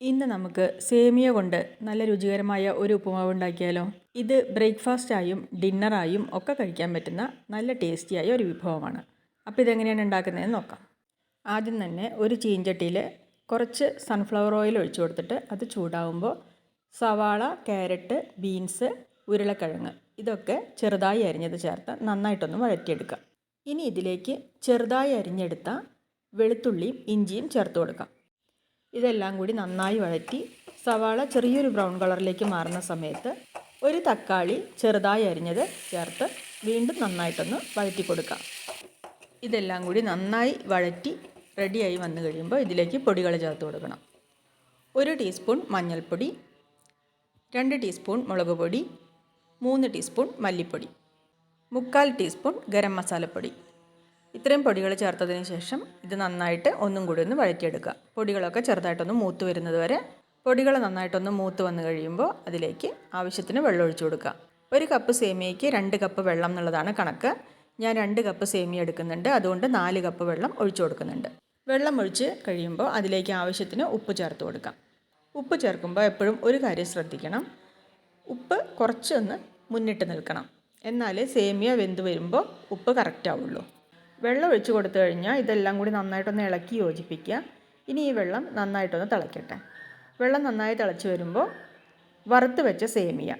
ഇന്ന് നമുക്ക് സേമിയ കൊണ്ട് നല്ല രുചികരമായ ഒരു ഉപ്പുമാവ് ഉണ്ടാക്കിയാലോ. ഇത് ബ്രേക്ക്ഫാസ്റ്റായും ഡിന്നറായും ഒക്കെ കഴിക്കാൻ പറ്റുന്ന നല്ല ടേസ്റ്റിയായ ഒരു വിഭവമാണ്. അപ്പോൾ ഇതെങ്ങനെയാണ് ഉണ്ടാക്കുന്നതെന്ന് നോക്കാം. ആദ്യം തന്നെ ഒരു ചീഞ്ചട്ടിയിൽ കുറച്ച് സൺഫ്ലവർ ഓയിൽ ഒഴിച്ചു കൊടുത്തിട്ട് അത് ചൂടാവുമ്പോൾ സവാള, ക്യാരറ്റ്, ബീൻസ്, ഉരുളക്കിഴങ്ങ് ഇതൊക്കെ ചെറുതായി അരിഞ്ഞത് ചേർത്ത് നന്നായിട്ടൊന്ന് വഴറ്റിയെടുക്കാം. ഇനി ഇതിലേക്ക് ചെറുതായി അരിഞ്ഞെടുത്ത വെളുത്തുള്ളിയും ഇഞ്ചിയും ചേർത്ത് കൊടുക്കാം. ഇതെല്ലാം കൂടി നന്നായി വഴറ്റി സവാള ചെറിയൊരു ബ്രൗൺ കളറിലേക്ക് മാറുന്ന സമയത്ത് ഒരു തക്കാളി ചെറുതായി അരിഞ്ഞത് ചേർത്ത് വീണ്ടും നന്നായിട്ടൊന്ന് വഴറ്റി കൊടുക്കാം. ഇതെല്ലാം കൂടി നന്നായി വഴറ്റി റെഡിയായി വന്നു കഴിയുമ്പോൾ ഇതിലേക്ക് പൊടികൾ ചേർത്ത് കൊടുക്കണം. 1 ടീസ്പൂൺ മഞ്ഞൾപ്പൊടി, 2 ടീസ്പൂൺ മുളക് പൊടി, 3 ടീസ്പൂൺ മല്ലിപ്പൊടി, 3/4 ടീസ്പൂൺ ഗരം മസാലപ്പൊടി. ഇത്രയും പൊടികൾ ചേർത്തതിന് ശേഷം ഇത് നന്നായിട്ട് ഒന്നും കൂടി ഒന്ന് വഴറ്റിയെടുക്കുക. പൊടികളൊക്കെ ചെറുതായിട്ടൊന്ന് മൂത്ത് വരുന്നത് വരെ. പൊടികൾ നന്നായിട്ടൊന്ന് മൂത്ത് വന്നു കഴിയുമ്പോൾ അതിലേക്ക് ആവശ്യത്തിന് വെള്ളം ഒഴിച്ചു കൊടുക്കുക. 1 കപ്പ് സേമിയയ്ക്ക് 2 കപ്പ് വെള്ളം എന്നുള്ളതാണ് കണക്ക്. ഞാൻ 2 കപ്പ് സേമിയ എടുക്കുന്നുണ്ട്, അതുകൊണ്ട് 4 കപ്പ് വെള്ളം ഒഴിച്ചു കൊടുക്കുന്നുണ്ട്. വെള്ളം ഒഴിച്ച് കഴിയുമ്പോൾ അതിലേക്ക് ആവശ്യത്തിന് ഉപ്പ് ചേർത്ത് കൊടുക്കാം. ഉപ്പ് ചേർക്കുമ്പോൾ എപ്പോഴും ഒരു കാര്യം ശ്രദ്ധിക്കണം, ഉപ്പ് കുറച്ചൊന്ന് മുന്നിട്ട് നിൽക്കണം, എന്നാലേ സേമിയ വെന്ത് വരുമ്പോൾ ഉപ്പ് കറക്റ്റ് ആവുള്ളൂ. വെള്ളം ഒഴിച്ച് കൊടുത്തു കഴിഞ്ഞാൽ ഇതെല്ലാം കൂടി നന്നായിട്ടൊന്ന് ഇളക്കി യോജിപ്പിക്കുക. ഇനി ഈ വെള്ളം നന്നായിട്ടൊന്ന് തിളയ്ക്കട്ടെ. വെള്ളം നന്നായി തിളച്ച് വരുമ്പോൾ വറുത്ത് വെച്ച സേമിയ,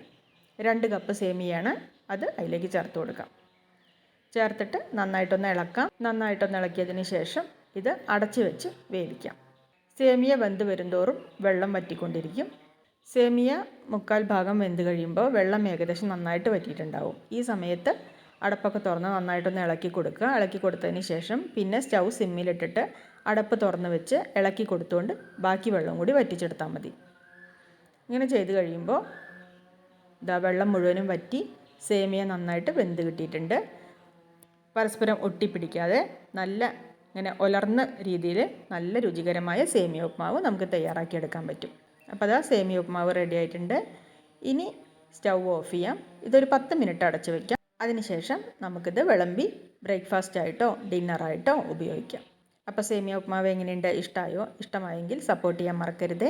2 കപ്പ് സേമിയാണ്, അത് അതിലേക്ക് ചേർത്ത് കൊടുക്കാം. ചേർത്തിട്ട് നന്നായിട്ടൊന്ന് ഇളക്കാം. നന്നായിട്ടൊന്ന് ഇളക്കിയതിന് ശേഷം ഇത് അടച്ച് വെച്ച് വേവിക്കാം. സേമിയ വെന്ത് വരുന്തോറും വെള്ളം വറ്റിക്കൊണ്ടിരിക്കും. സേമിയ 1/4 ഭാഗം വെന്ത് കഴിയുമ്പോൾ വെള്ളം ഏകദേശം നന്നായിട്ട് വറ്റിയിട്ടുണ്ടാവും. ഈ സമയത്ത് അടപ്പൊക്കെ തുറന്ന് നന്നായിട്ടൊന്ന് ഇളക്കി കൊടുക്കുക. ഇളക്കി കൊടുത്തതിന് ശേഷം പിന്നെ സ്റ്റൗ സിമ്മിലിട്ടിട്ട് അടപ്പ് തുറന്ന് വെച്ച് ഇളക്കി കൊടുത്തുകൊണ്ട് ബാക്കി വെള്ളം കൂടി വറ്റിച്ചെടുത്താൽ മതി. ഇങ്ങനെ ചെയ്ത് കഴിയുമ്പോൾ വെള്ളം മുഴുവനും വറ്റി സേമിയ നന്നായിട്ട് വെന്ത് കിട്ടിയിട്ടുണ്ട്. പരസ്പരം ഒട്ടിപ്പിടിക്കാതെ നല്ല ഇങ്ങനെ ഉലർന്ന രീതിയിൽ നല്ല രുചികരമായ സേമിയ ഉപ്മാവ് നമുക്ക് തയ്യാറാക്കിയെടുക്കാൻ പറ്റും. അപ്പോൾ സേമിയ ഉപ്മാവ് റെഡി ആയിട്ടുണ്ട്. ഇനി സ്റ്റൗ ഓഫ് ചെയ്യാം. ഇതൊരു 10 മിനിറ്റ് അടച്ച് വയ്ക്കാം. അതിനുശേഷം നമുക്കിത് വിളമ്പി ബ്രേക്ക്ഫാസ്റ്റ് ആയിട്ടോ ഡിന്നറായിട്ടോ ഉപയോഗിക്കാം. അപ്പോൾ സേമിയ ഉപ്മാവ് എങ്ങനെയുണ്ട്? ഇഷ്ടമായെങ്കിൽ സപ്പോർട്ട് ചെയ്യാൻ മറക്കരുത്.